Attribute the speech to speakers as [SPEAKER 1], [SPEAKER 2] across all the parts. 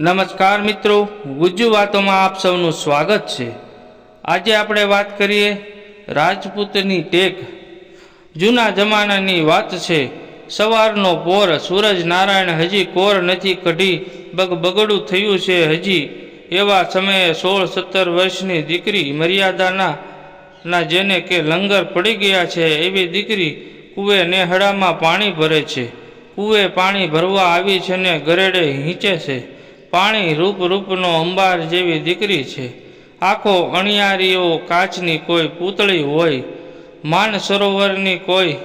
[SPEAKER 1] નમસ્કાર મિત્રો, ગુજ્જુ વાતોમાં આપ સૌનું સ્વાગત છે। આજે આપણે વાત કરીએ રાજપૂતની ટેક। જૂના જમાનાની વાત છે। સવારનો પોર, સૂરજ નારાયણ હજી કોર નથી કઢી, બગબગડું થયું છે હજી। એવા સમયે 16-17 વર્ષની દીકરી મર્યાદાના જેને કે લંગર પડી ગયા છે એવી દીકરી કૂવે નેહડામાં પાણી ભરે છે। કૂવે પાણી ભરવા આવી છે ને ગરેડે હીંચે છે। પાણી રૂપનો અંબાર જેવી દીકરી છે। આંખો અણિયારીઓ કાચની કોઈ પૂતળી હોય, માન સરોવરની કોઈ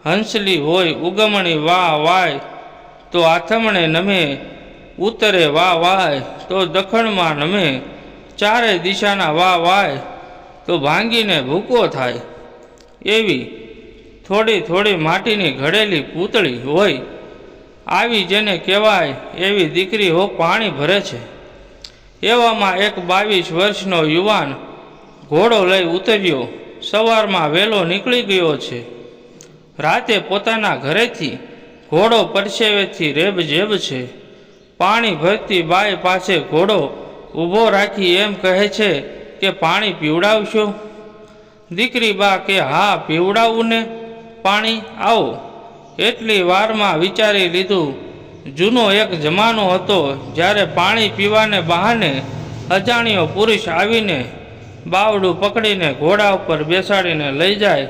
[SPEAKER 1] હંસલી હોય। ઉગમણી વાહ વાય તો આથમણે નમે, ઉત્તરે વાહ વાય તો દખણમાં નમે। ચારે દિશાના વાહ વાય તો ભાંગીને ભૂકો થાય। એવી થોડી થોડી માટીની ઘડેલી પૂતળી હોય, આવી જેને કહેવાય એવી દીકરી હો પાણી ભરે છે। એવામાં એક 22 વર્ષનો યુવાન ઘોડો લઈ ઉતર્યો, સવારમાં વહેલો નીકળી ગયો છે। રાતે પોતાના ઘરેથી ઘોડો પરસેવેથી રેબઝેબ છે। પાણી ભરતી બાઈ પાસે ઘોડો ઊભો રાખી એમ કહે છે કે પાણી પીવડાવશો? દીકરી બા કે હા પીવડાવું ને, પાણી આવો। એટલી વારમાં વિચારી લીધું। જૂનો એક જમાનો હતો જ્યારે પાણી પીવાને બહાને અજાણ્યો પુરુષ આવીને બાવડું પકડીને ઘોડા ઉપર બેસાડીને લઈ જાય,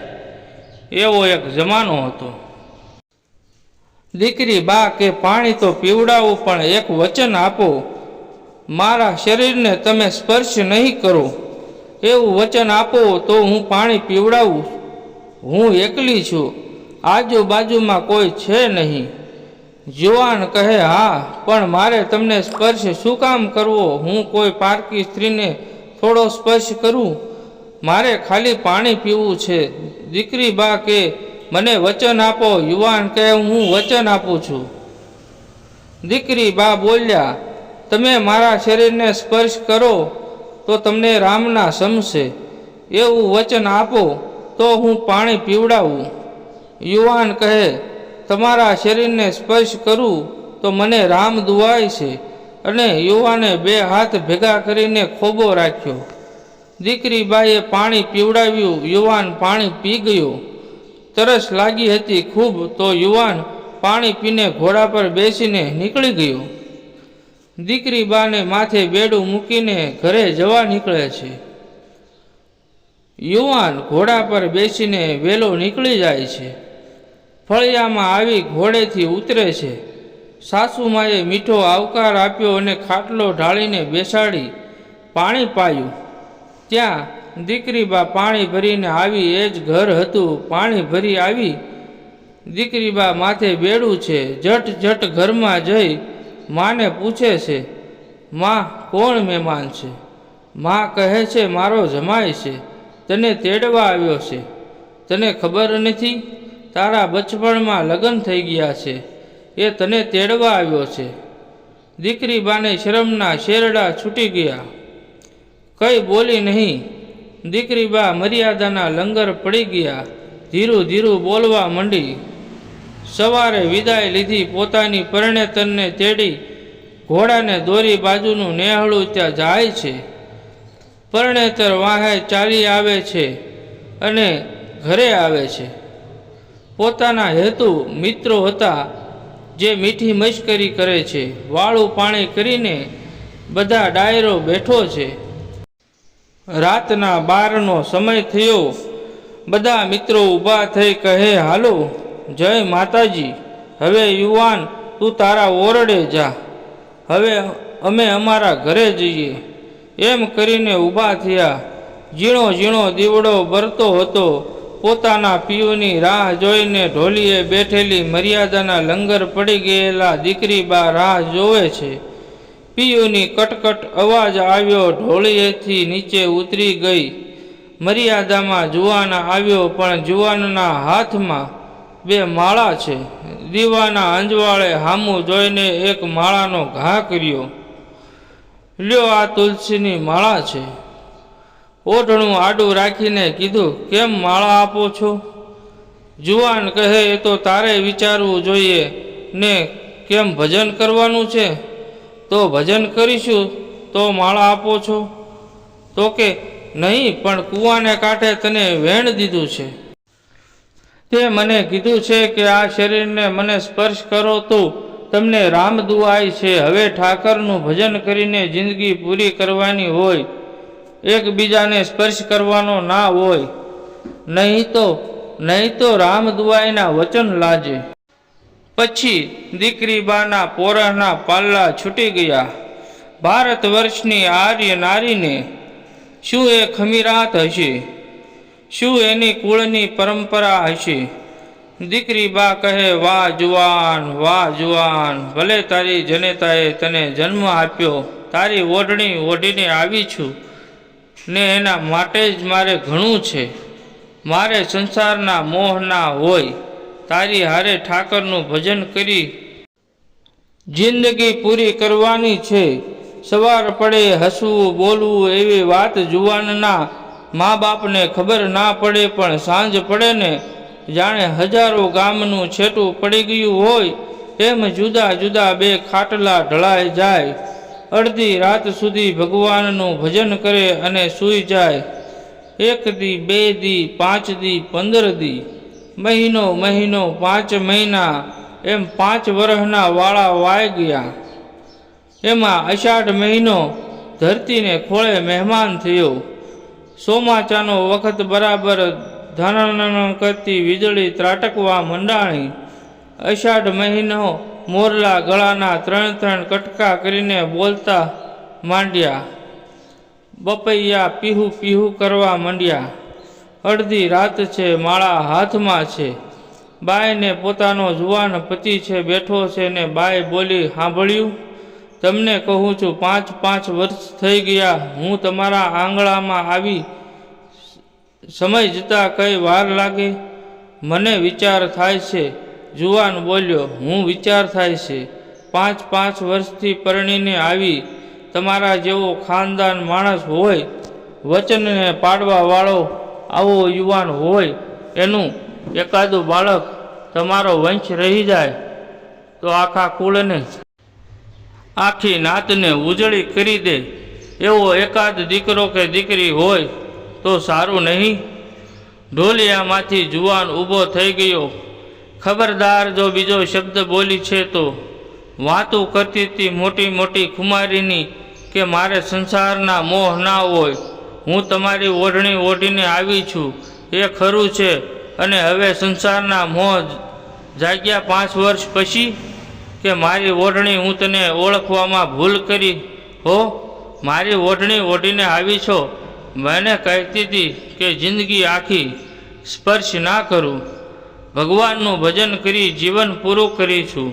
[SPEAKER 1] એવો એક જમાનો હતો। દીકરી બા કે પાણી તો પીવડાવું, પણ એક વચન આપો, મારા શરીરને તમે સ્પર્શ નહીં કરો। એવું વચન આપો તો હું પાણી પીવડાવું। હું એકલી છું, આજુબાજુમાં કોઈ છે નહીં। જુવાન કહે હા, પણ મારે તમને સ્પર્શ શું કામ કરવો? હું કોઈ પારકી સ્ત્રીને થોડો સ્પર્શ કરું? મારે ખાલી પાણી પીવું છે। દીકરી બા કે મને વચન આપો। યુવાન કહે હું વચન આપું છું। દીકરી બા બોલ્યા, તમે મારા શરીરને સ્પર્શ કરો તો તમને રામના સમશે, એવું વચન આપો તો હું પાણી પીવડાવું। યુવાન કહે તમારા શરીરને સ્પર્શ કરું તો મને રામ દુવાય છે, અને યુવાને 2 હાથ ભેગા કરીને ખોબો રાખ્યો। દીકરી બાએ પાણી પીવડાવ્યું। યુવાન પાણી પી ગયો। તરસ લાગી હતી ખૂબ, તો યુવાન પાણી પીને ઘોડા પર બેસીને નીકળી ગયો। દીકરી બાને માથે બેડું મૂકીને ઘરે જવા નીકળે છે। યુવાન ઘોડા પર બેસીને વહેલો નીકળી જાય છે। ફળિયામાં આવી ઘોડેથી ઉતરે છે। સાસુમાએ મીઠો આવકાર આપ્યો અને ખાટલો ઢાળીને બેસાડી પાણી પાયું। ત્યાં દીકરી બા પાણી ભરીને આવી। એ જ ઘર હતું। પાણી ભરી આવી દીકરી બા માથે બેડું છે। ઝટ ઘરમાં જઈ માને પૂછે છે, માં કોણ મહેમાન છે? માં કહે છે મારો જમાઈ છે, તને તેડવા આવ્યો છે। તને ખબર નથી? તારા બચપણમાં લગ્ન થઈ ગયા છે, એ તને તેડવા આવ્યો છે। દીકરી બાને શરમના શેરડા છૂટી ગયા, કંઈ બોલી નહીં। દીકરી બા મર્યાદાના લંગર પડી ગયા। ધીરું ધીરું બોલવા માંડી। સવારે વિદાય લીધી પોતાની પરણેતરને તેડી। ઘોડાને દોરી બાજુનું નેહળું ત્યાં જાય છે। પરણેતર વાહે ચાલી આવે છે અને ઘરે આવે છે। પોતાના હેતુ મિત્રો હતા જે મીઠી મશ્કરી કરે છે। વાળું પાણી કરીને બધા ડાયરો બેઠો છે। રાતના 12નો સમય થયો। બધા મિત્રો ઊભા થઈ કહે હાલો, જય માતાજી। હવે યુવાન તું તારા ઓરડે જા, હવે અમે અમારા ઘરે જઈએ। એમ કરીને ઊભા થયા। ઝીણો ઝીણો દીવડો બળતો હતો। પોતાના પિયુની રાહ જોઈને ઢોલીએ બેઠેલી મર્યાદાના લંગર પડી ગયેલા દીકરી બા રાહ જોવે છે। પિયુની કટકટ અવાજ આવ્યો। ઢોળીએથી નીચે ઉતરી ગઈ મર્યાદામાં જુવાન આવ્યો, પણ જુવાનના હાથમાં 2 માળા છે। દીવાના અંજવાળે હામું જોઈને એક માળાનો ઘા કર્યો। લ્યો આ તુલસીની માળા છે। ઓઢણું આડું રાખીને કીધું, કેમ માળા આપો છો? જુવાન કહે એ તો તારે વિચારવું જોઈએ ને, કેમ ભજન કરવાનું છે? તો ભજન કરીશું તો માળા આપો છો? તો કે નહીં, પણ કૂવાને કાંઠે તને વેણ દીધું છે. તે મને કીધું છે કે આ શરીરને મને સ્પર્શ કરો તો તમને રામ દુઆય છે. હવે ઠાકરનું ભજન કરીને જિંદગી પૂરી કરવાની હોય, એકબીજાને સ્પર્શ કરવાનો ના હોય. નહીં તો રામ દુઆયના વચન લાજે. પછી દીકરી બાના પોરાના પાલ્લા છૂટી ગયા. ભારત વર્ષની આર્ય નારીને શું એ ખમીરાત હશે? શું એની કુળની પરંપરા હશે? દીકરી બા કહે, વાહ જુવાન, ભલે તારી જનેતાએ તને જન્મ આપ્યો, તારી ઓઢણી ઓઢીને આવી છું ને એના માટે જ મારે ઘણું છે. મારે સંસારના મોહ ના હોય, તારી હારે ઠાકરનું ભજન કરી જિંદગી પૂરી કરવાની છે. સવાર પડે હસવું બોલવું એવી વાત જુવાનના મા બાપને ખબર ના પડે, પણ સાંજ પડે ને જાણે હજારો ગામનું છેટું પડી ગયું હોય એમ જુદા જુદા બે ખાટલા ઢળાઈ જાય. અડધી રાત સુધી ભગવાનનું ભજન કરે અને સૂઈ જાય. 1 દી, 2 દી, 5 દી, 15 દી, મહિનો 5 મહિના, એમ 5 વર્ષના વાળા વાઈ ગયા. એમાં અષાઢ મહિનો ધરતીને ખોળે મહેમાન થયો. ચોમાસાનો વખત બરાબર ધન કરતી વીજળી ત્રાટકવા મંડાણી. અષાઢ મહિનો મોરલા ગળાના 3 કટકા કરીને બોલતા માંડ્યા. બપૈયા પીહુ પીહુ કરવા માંડ્યા. અડધી રાત છે, માળા હાથમાં છે. બાઈને પોતાનો જુવાન પતિ છે બેઠો છે ને બાઈ બોલી, સાંભળ્યું? તમને કહું છું, 5 વર્ષ થઈ ગયા હું તમારા આંગણામાં આવી. સમય જતાં કઈ વાર લાગે? મને વિચાર થાય છે. જુવાન બોલ્યો, હું વિચાર થાય છે. 5 વર્ષથી પરણીને આવી. તમારા જેવો ખાનદાન માણસ હોય, વચનને પાડવા વાળો આવો યુવાન હોય, એનું એકાદું બાળક તમારો વંશ રહી જાય તો આખા કુળને, આખી નાતને ઉજળી કરી દે એવો એકાદ દીકરો કે દીકરી હોય તો સારું નહીં? ઢોલિયામાંથી જુવાન ઊભો થઈ ગયો. ખબરદાર, જો બીજો શબ્દ બોલી છે તો વાતું કરતી હતી મોટી ખુમારીની કે મારે સંસારના મોહ ના હોય. હું તમારી ઓઢણી ઓઢીને આવી છું એ ખરું છે, અને હવે સંસારના મોહ જાગ્યા 5 વર્ષ પછી કે મારી ઓઢણી હું તને ઓળખવામાં ભૂલ કરી હો? મારી ઓઢણી ઓઢીને આવી છો. મને કહેતી હતી કે જિંદગી આખી સ્પર્શ ના કરું. ભગવાનનું ભજન કરી જીવન પૂરું કરીશું.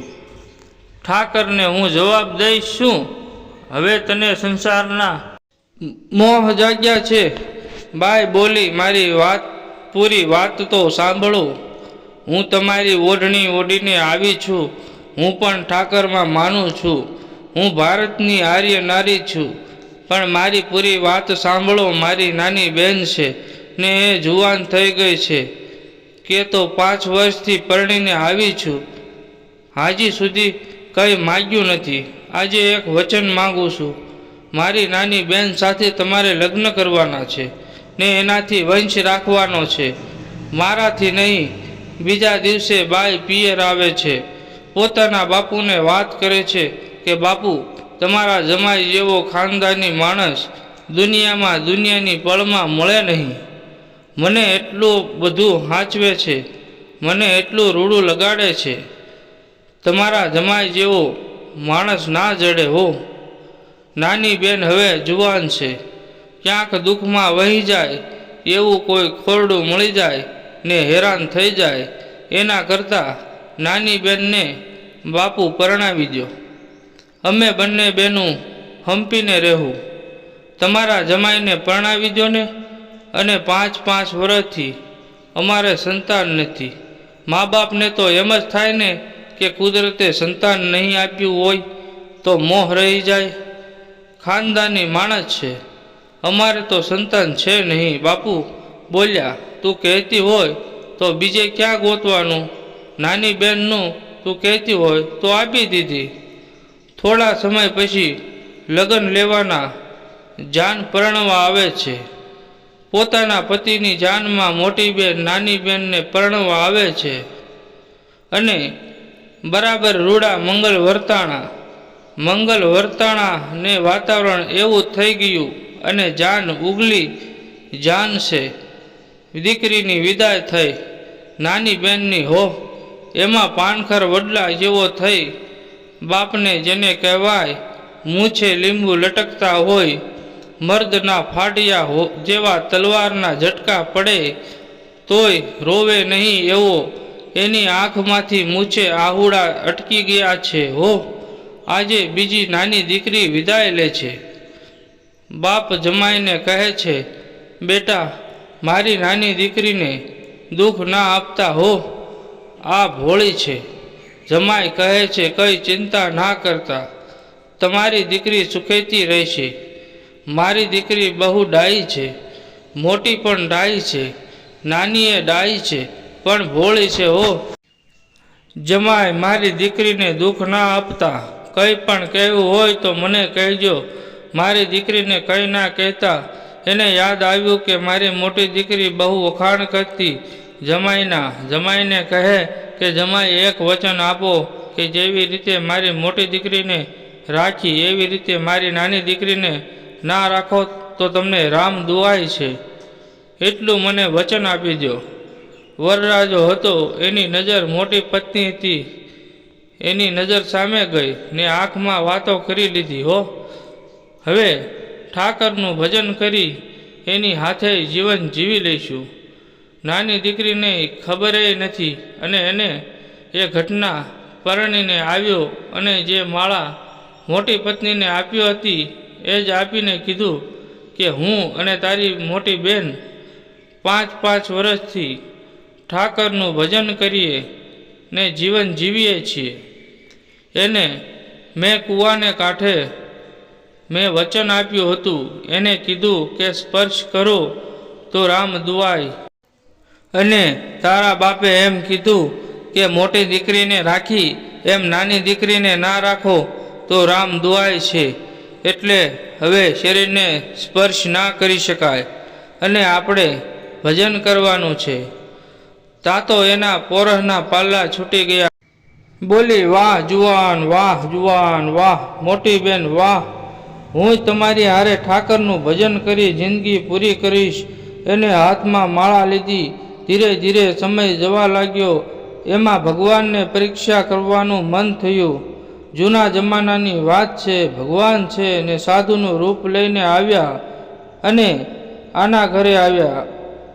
[SPEAKER 1] ઠાકરને હું જવાબ દઈશ શું? હવે તને સંસારના મોહ જાગ્યા છે. બાઈ બોલી, મારી પૂરી વાત તો સાંભળો. હું તમારી ઓઢણી ઓઢીને આવી છું. હું પણ ઠાકરમાં માનું છું. હું ભારતની આર્ય નારી છું. પણ મારી પૂરી વાત સાંભળો. મારી નાની બહેન છે ને એ જુવાન થઈ ગઈ છે કે તો 5 વર્ષથી પરણીને આવી છું. હાજી સુધી કંઈ માગ્યું નથી. આજે એક વચન માગું છું. મારી નાની બહેન સાથે તમારે લગ્ન કરવાના છે ને એનાથી વંશ રાખવાનો છે, મારાથી નહીં. બીજા દિવસે બાઈ પિયર આવે છે. પોતાના બાપુને વાત કરે છે કે બાપુ, તમારા જમાઈ જેવો ખાનદાની માણસ દુનિયાની પળમાં મળે નહીં. મને એટલું બધું હાંચવે છે, મને એટલું રૂડું લગાડે છે. તમારા જમાઈ જેવો માણસ ના જડે હો. નાની બેન હવે જુવાન છે. ક્યાંક દુઃખમાં વહી જાય એવું કોઈ ખોરડું મળી જાય ને હેરાન થઈ જાય એના કરતાં નાની બેનને બાપુ પરણાવી દો. અમે બંને બહેનું હંપીને રહેવું. તમારા જમાઈને પરણાવી દો ને. અને 5 વર્ષથી અમારે સંતાન નથી. મા બાપને તો એમ જ થાય ને કે કુદરતે સંતાન નહીં આપ્યું હોય તો મોહ રહી જાય. ખાનદાની માણસ છે, અમારે તો સંતાન છે નહીં. બાપુ બોલ્યા, તું કહેતી હોય તો બીજે ક્યાં ગોતવાનું? નાની બહેનનું તું કહેતી હોય તો આપી દીધી. થોડા સમય પછી લગ્ન લેવાના જાન પરણવા આવે છે. પોતાના પતિની જાનમાં મોટી બેન નાની બેનને પરણવા આવે છે અને બરાબર રૂડા મંગલ વર્તાણા ને વાતાવરણ એવું થઈ ગયું અને જાન ઉગલી જાન છે. દીકરીની વિદાય થઈ. નાની બેનની હોફ એમાં પાનખર વડલા જેવો થઈ. બાપને જેને કહેવાય મૂછે લીંબુ લટકતા હોય, મર્દના ફાટિયા જેવા તલવારના ઝટકા પડે તોય રોવે નહીં એવો એની આંખમાંથી મૂછે આહુડા અટકી ગયા છે. હો આજે બીજી નાની દીકરી વિદાય લે છે. બાપ જમાઈને કહે છે, બેટા મારી નાની દીકરીને દુઃખ ના આપતા હો, આ ભોળી છે. જમાઈ કહે છે, કંઈ ચિંતા ના કરતા, તમારી દીકરી સુખેતી રહેશે. મારી દીકરી બહુ ડાઈ છે, મોટી પણ ડાઈ છે, નાની એ ડાઈ છે પણ ભોળી છે. હો જમાઈ મારી દીકરીને દુઃખ ના આપતા, કંઈ પણ કહેવું હોય તો મને કહેજો. મારી દીકરીને કંઈ ના કહેતા. એને યાદ આવ્યું કે મારી મોટી દીકરી બહુ વખાણ કરતી જમાઈના. જમાઈને કહે કે જમાઈ એક વચન આપો કે જેવી રીતે મારી મોટી દીકરીને રાખી એવી રીતે મારી નાની દીકરીને ના રાખો તો તમને રામ દુઆય છે. એટલું મને વચન આપી દો. વરરાજો હતો, એની નજર મોટી પત્ની હતી, એની નજર સામે ગઈ ને આંખમાં વાતો કરી લીધી. હો હવે ઠાકરનું ભજન કરી એની હાથે જીવન જીવી લઈશું. નાની દીકરીને ખબરે નથી અને એને એ ઘટના પરણીને આવ્યો અને જે માળા મોટી પત્નીને આપ્યો હતી એ જ આપીને કીધું કે હું અને તારી મોટી બેન 5-5 વર્ષથી ઠાકરનું ભજન કરીએ ને જીવન જીવીએ છીએ. એને મેં કૂવાને કાંઠે મેં વચન આપ્યું હતું. એને કીધું કે સ્પર્શ કરો તો રામ દુઆય, અને તારા બાપે એમ કીધું કે મોટી દીકરીને રાખી એમ નાની દીકરીને ના રાખો તો રામ દુઆય છે. એટલે હવે શરીરને સ્પર્શ ના કરી શકાય અને આપણે ભજન કરવાનું છે. તા તો એના પોરહના પાલ્લા છૂટી ગયા. બોલી, વાહ જુવાન, વાહ જુવાન, વાહ મોટી બેન, વાહ. હું તમારી હારે ઠાકરનું ભજન કરી જિંદગી પૂરી કરીશ. એને હાથમાં માળા લીધી. ધીરે ધીરે સમય જવા લાગ્યો. એમાં ભગવાનને પરીક્ષા કરવાનું મન થયું. જૂના જમાનાની વાત છે. ભગવાન છે ને સાધુનું રૂપ લઈને આવ્યા અને આના ઘરે આવ્યા.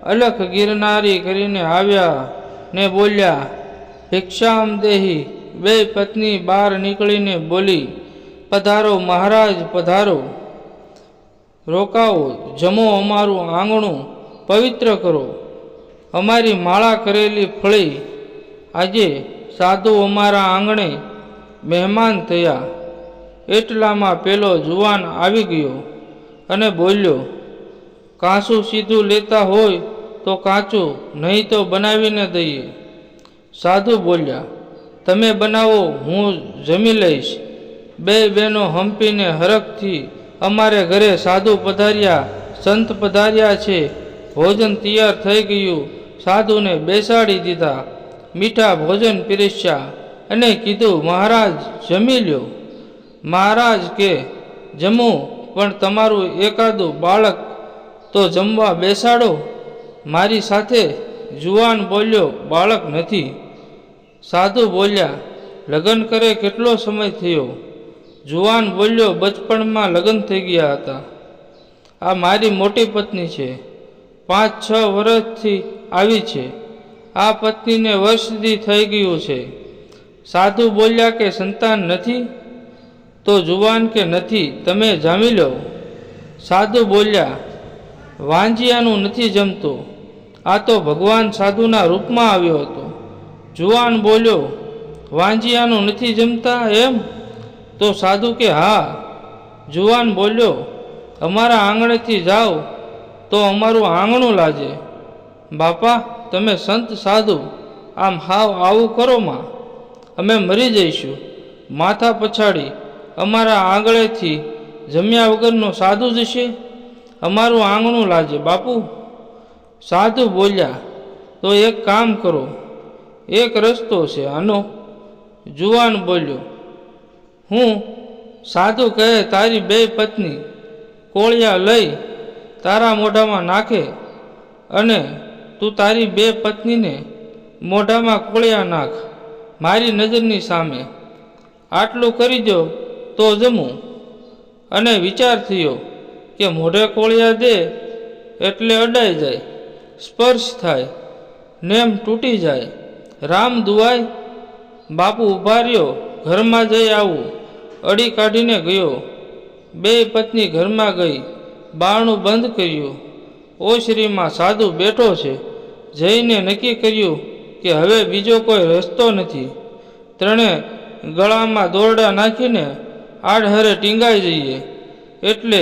[SPEAKER 1] અલખ ગિરનારી કરીને આવ્યા ને બોલ્યા, ભિક્ષામ દેહી. બે પત્ની બહાર નીકળીને બોલી, પધારો મહારાજ, પધારો, રોકાવો, જમો, અમારું આંગણું પવિત્ર કરો, અમારી માળા કરેલી ફળી. આજે સાધુ અમારા આંગણે મહેમાન થયા. એટલામાં પેલો જુવાન આવી ગયો અને બોલ્યો, કાચું સીધું લેતા હોય તો કાચું, નહીં તો બનાવીને દઈએ. સાધુ બોલ્યા, તમે બનાવો, હું જમી લઈશ. બે બહેનો હંપીને હરખથી અમારે ઘરે સાધુ પધાર્યા, સંત પધાર્યા છે. ભોજન તૈયાર થઈ ગયું. સાધુને બેસાડી દીધા. મીઠા ભોજન પીરસ્યા અને કીધું, મહારાજ જમી લ્યો. મહારાજ કે, જમું, પણ તમારું એકાદું બાળક તો જમવા બેસાડો મારી સાથે. જુવાન બોલ્યો, બાળક નથી. સાધુ બોલ્યા, લગ્ન કરે કેટલો સમય થયો? જુવાન બોલ્યો, બચપણમાં લગ્ન થઈ ગયા હતા. આ મારી મોટી પત્ની છે, 5-6 વર્ષથી આવી છે. આ પત્નીને વર્ષથી થઈ ગયું છે. સાધુ બોલ્યા કે સંતાન નથી? તો જુવાન કે નથી, તમે જામી લો. સાધુ બોલ્યા, વાંજિયાનું નથી જમતો. આ તો ભગવાન સાધુના રૂપમાં આવ્યો હતો. જુવાન બોલ્યો, વાંજિયાનું નથી જમતા એમ? તો સાધુ કે હા. જુવાન બોલ્યો, અમારા આંગણેથી જાઓ તો અમારું આંગણું લાજે. બાપા, તમે સંત સાધુ આમ હાવ આવું કરો માં, અમે મરી જઈશું. માથા પછાડી અમારા આંગળેથી જમ્યા વગરનો સાધુ જશે? અમારું આંગણું લાજે બાપુ. સાધુ બોલ્યા, તો એક કામ કરો, એક રસ્તો છે, આનો. જુવાન બોલ્યો, હું? સાધુ કહે, તારી બે પત્ની કોળિયા લઈ તારા મોઢામાં નાખે અને તું તારી બે પત્નીને મોઢામાં કોળિયા નાખ મારી નજરની સામે. આટલું કરી દો તો જમું. અને વિચાર થયો કે મોઢે કોળિયા દે એટલે અડાઈ જાય, સ્પર્શ થાય, નેમ તૂટી જાય. રામ દુવાય. બાપુ ઊભા રહ્યો, ઘરમાં જઈ આવું. અડી કાઢીને ગયો. બે પત્ની ઘરમાં ગઈ, બારણું બંધ કર્યું. ઓસરીમાં સાધુ બેઠો છે. જઈને નક્કી કર્યું કે હવે બીજો કોઈ રસ્તો નથી. ત્રણે ગળામાં દોરડા નાખીને આડહરે ટીંગાઈ જઈએ, એટલે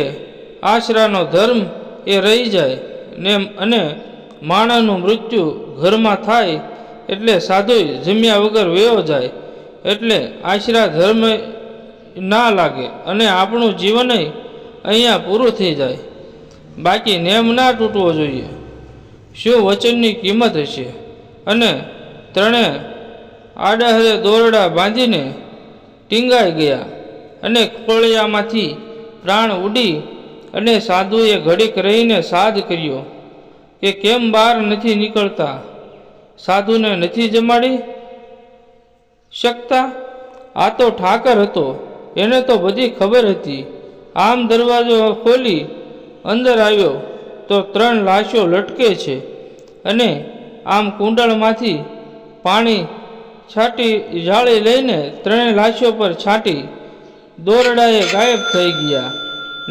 [SPEAKER 1] આશરાનો ધર્મ એ રહી જાય ને અને માણસનું મૃત્યુ ઘરમાં થાય એટલે સાધુ જમ્યા વગર વયો જાય, એટલે આશરા ધર્મ ના લાગે અને આપણું જીવન અહીંયા પૂરું થઈ જાય. બાકી નેમ ના તૂટવો જોઈએ. શું વચનની કિંમત હશે? અને ત્રણે આડહરે દોરડા બાંધીને ટીંગાઈ ગયા અને કોળિયામાંથી પ્રાણ ઉડી. અને સાધુએ ઘડીક રહીને સાદ કર્યો કે કેમ બહાર નથી નીકળતા? સાધુને નથી જમાડી શકતા? આ તો ઠાકર હતો, એને તો બધી ખબર હતી. આમ દરવાજો ખોલી અંદર આવ્યો તો 3 લાશો લટકે છે અને આમ કુંડળમાંથી પાણી છાંટી જાળી લઈને 3 લાશો પર છાંટી દોરડાએ ગાયબ થઈ ગયા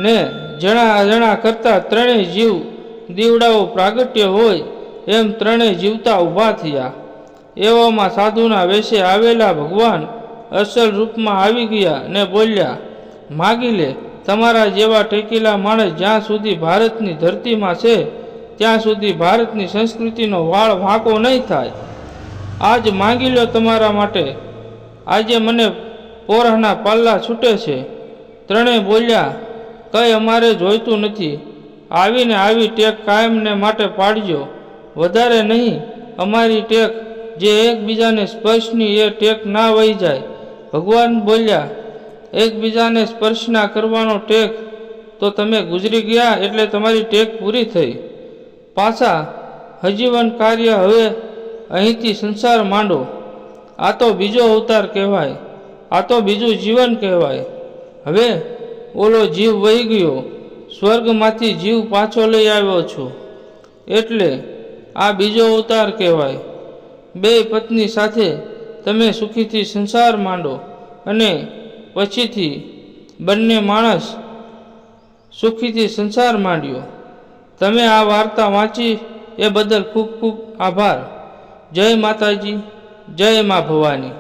[SPEAKER 1] ને જણા જણા કરતાં 3 જીવ દીવડાઓ પ્રાગટ્ય હોય એમ 3 જીવતા ઊભા થયા. એવામાં સાધુના વેશે આવેલા ભગવાન અસલ રૂપમાં આવી ગયા ને બોલ્યા, માગી લે. તમારા જેવા ટેકીલા માણસ જ્યાં સુધી ભારતની ધરતીમાં છે ત્યાં સુધી ભારતની સંસ્કૃતિનો વાળ વાંકો નહીં થાય. આજ માંગી લો તમારા માટે. આજે મને પોરહના પાલ્લા છૂટે છે. ત્રણેય બોલ્યા, કંઈ અમારે જોઈતું નથી. આવીને આવી ટેક કાયમને માટે પાડજો, વધારે નહીં. અમારી ટેક જે એકબીજાને સ્પર્શની એ ટેક ના વહી જાય. ભગવાન બોલ્યા, એકબીજાને સ્પર્શના કરવાનો ટેક તો તમે ગુજરી ગયા એટલે તમારી ટેક પૂરી થઈ. પાછા હજીવન કાર્ય હવે અહીંથી સંસાર માંડો. આ તો બીજો અવતાર કહેવાય, આ તો બીજું જીવન કહેવાય. હવે ઓલો જીવ વહી ગયો, સ્વર્ગમાંથી જીવ પાછો લઈ આવ્યો છું, એટલે આ બીજો અવતાર કહેવાય. બે પત્ની સાથે તમે સુખીથી સંસાર માંડો અને પછીથી બંને માણસ સુખીથી સંસાર માંડ્યો. તમે આ વાર્તા વાંચી એ બદલ ખૂબ ખૂબ આભાર. જય માતાજી, જય મા ભવાની.